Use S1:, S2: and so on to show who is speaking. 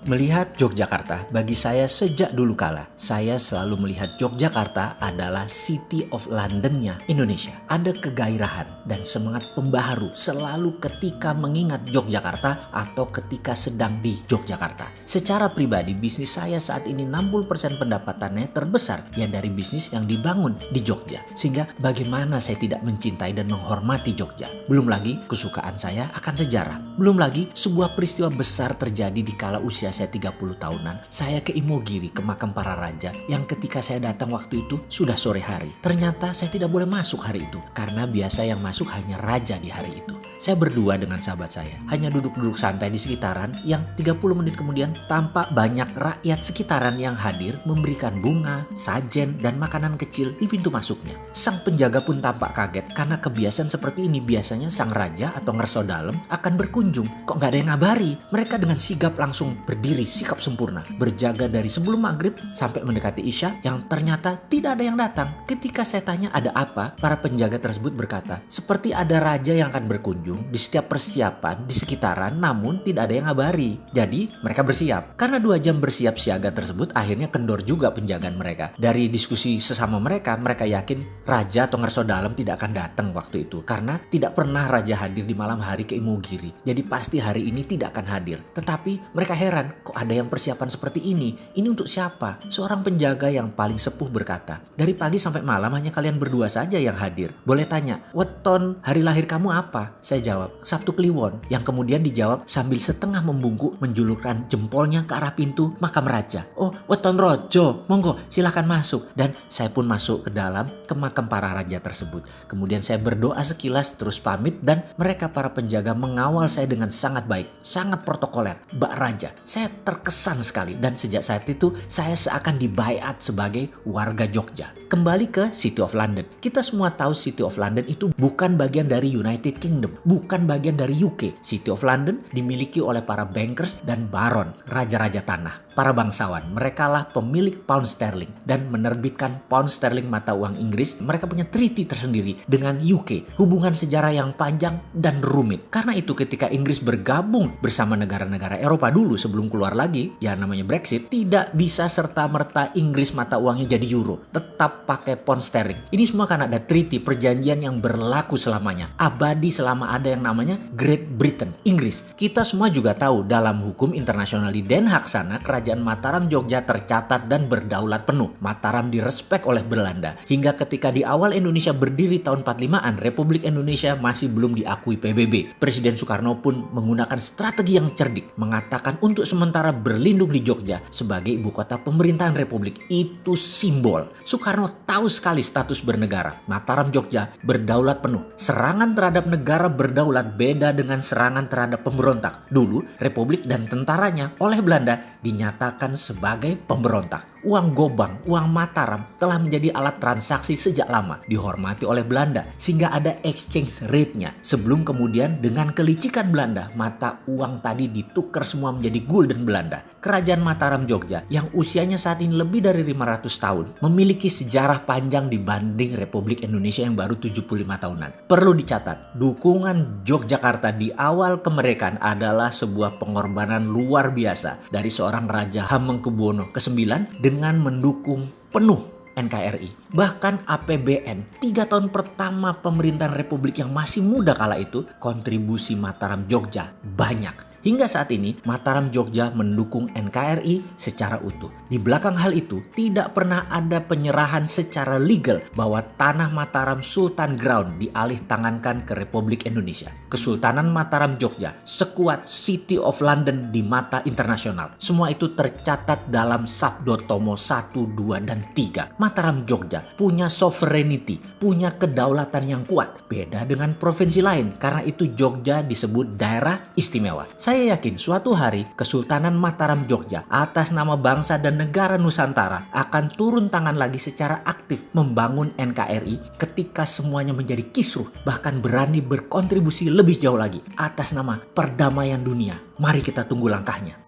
S1: Melihat Yogyakarta, bagi saya sejak dulu kala, saya selalu melihat Yogyakarta adalah City of London-nya Indonesia. Ada kegairahan dan semangat pembaharu selalu ketika mengingat Yogyakarta atau ketika sedang di Yogyakarta. Secara pribadi, bisnis saya saat ini 60% pendapatannya terbesar ya dari bisnis yang dibangun di Jogja. Sehingga bagaimana saya tidak mencintai dan menghormati Jogja. Belum lagi kesukaan saya akan sejarah. Belum lagi sebuah peristiwa besar terjadi di kala usia saya 30 tahunan, saya ke Imogiri, ke makam para raja yang ketika saya datang waktu itu sudah sore hari. Ternyata saya tidak boleh masuk hari itu karena biasa yang masuk hanya raja di hari itu. Saya berdua dengan sahabat saya, hanya duduk-duduk santai di sekitaran yang 30 menit kemudian tampak banyak rakyat sekitaran yang hadir memberikan bunga, sajen, dan makanan kecil di pintu masuknya. Sang penjaga pun tampak kaget karena kebiasaan seperti ini biasanya sang raja atau ngerso dalem akan berkunjung. Kok nggak ada yang ngabari? Mereka dengan sigap langsung berdiri sikap sempurna, berjaga dari sebelum maghrib sampai mendekati isya yang ternyata tidak ada yang datang. Ketika saya tanya ada apa, para penjaga tersebut berkata, seperti ada raja yang akan berkunjung di setiap persiapan di sekitaran namun tidak ada yang ngabari. Jadi mereka bersiap. Karena 2 jam bersiap siaga tersebut akhirnya kendor juga penjagaan mereka. Dari diskusi sesama mereka yakin raja atau ngerso dalem tidak akan datang waktu itu karena tidak pernah raja hadir di malam hari ke Imogiri. Jadi pasti hari ini tidak akan hadir. Tetapi mereka heran, kok ada yang persiapan seperti ini? Ini untuk siapa? Seorang penjaga yang paling sepuh berkata, dari pagi sampai malam hanya kalian berdua saja yang hadir. Boleh tanya, weton hari lahir kamu apa? Saya jawab, Sabtu Kliwon. Yang kemudian dijawab sambil setengah membungkuk menjulurkan jempolnya ke arah pintu makam raja. Oh, weton rojo, monggo silahkan masuk. Dan saya pun masuk ke dalam ke makam para raja tersebut. Kemudian saya berdoa sekilas terus pamit dan mereka para penjaga mengawal saya dengan sangat baik, sangat protokoler. Mbak Raja, saya terkesan sekali dan sejak saat itu saya seakan dibaiat sebagai warga Jogja. Kembali ke City of London. Kita semua tahu City of London itu bukan bagian dari United Kingdom, bukan bagian dari UK. City of London dimiliki oleh para bankers dan baron, raja-raja tanah. Para bangsawan, merekalah pemilik pound sterling dan menerbitkan pound sterling mata uang Inggris. Mereka punya treaty tersendiri dengan UK, hubungan sejarah yang panjang dan rumit. Karena itu ketika Inggris bergabung bersama negara-negara Eropa dulu sebelum keluar lagi, ya namanya Brexit, tidak bisa serta-merta Inggris mata uangnya jadi euro, tetap pakai pound sterling. Ini semua karena ada treaty, perjanjian yang berlaku selamanya, abadi selama ada yang namanya Great Britain, Inggris. Kita semua juga tahu dalam hukum internasional di Den Haag sana, Kerajaan Mataram Jogja tercatat dan berdaulat penuh. Mataram direspek oleh Belanda. Hingga ketika di awal Indonesia berdiri tahun 45-an, Republik Indonesia masih belum diakui PBB. Presiden Soekarno pun menggunakan strategi yang cerdik, mengatakan untuk sementara berlindung di Jogja sebagai ibu kota pemerintahan Republik. Itu simbol. Soekarno tahu sekali status bernegara. Mataram Jogja berdaulat penuh. Serangan terhadap negara berdaulat beda dengan serangan terhadap pemberontak. Dulu Republik dan tentaranya oleh Belanda dinyatakan sebagai pemberontak. Uang gobang, uang Mataram telah menjadi alat transaksi sejak lama, dihormati oleh Belanda sehingga ada exchange rate-nya. Sebelum kemudian dengan kelicikan Belanda, mata uang tadi ditukar semua menjadi gulden Belanda. Kerajaan Mataram Jogja yang usianya saat ini lebih dari 500 tahun memiliki sejarah panjang dibanding Republik Indonesia yang baru 75 tahunan. Perlu dicatat, dukungan Yogyakarta di awal kemerdekaan adalah sebuah pengorbanan luar biasa dari seorang Raja Hamengkubuwono ke-9 dengan mendukung penuh NKRI. Bahkan APBN 3 tahun pertama pemerintahan Republik yang masih muda kala itu, kontribusi Mataram Jogja banyak. Hingga saat ini Mataram Jogja mendukung NKRI secara utuh. Di belakang hal itu tidak pernah ada penyerahan secara legal bahwa tanah Mataram Sultan Ground dialih tangankan ke Republik Indonesia. Kesultanan Mataram Jogja sekuat City of London di mata internasional. Semua itu tercatat dalam Sabdo Tomo 1, 2, dan 3. Mataram Jogja punya sovereignty, punya kedaulatan yang kuat. Beda dengan provinsi lain karena itu Jogja disebut daerah istimewa. Saya yakin suatu hari Kesultanan Mataram Jogja atas nama bangsa dan negara Nusantara akan turun tangan lagi secara aktif membangun NKRI ketika semuanya menjadi kisruh, bahkan berani berkontribusi lebih jauh lagi atas nama perdamaian dunia. Mari kita tunggu langkahnya.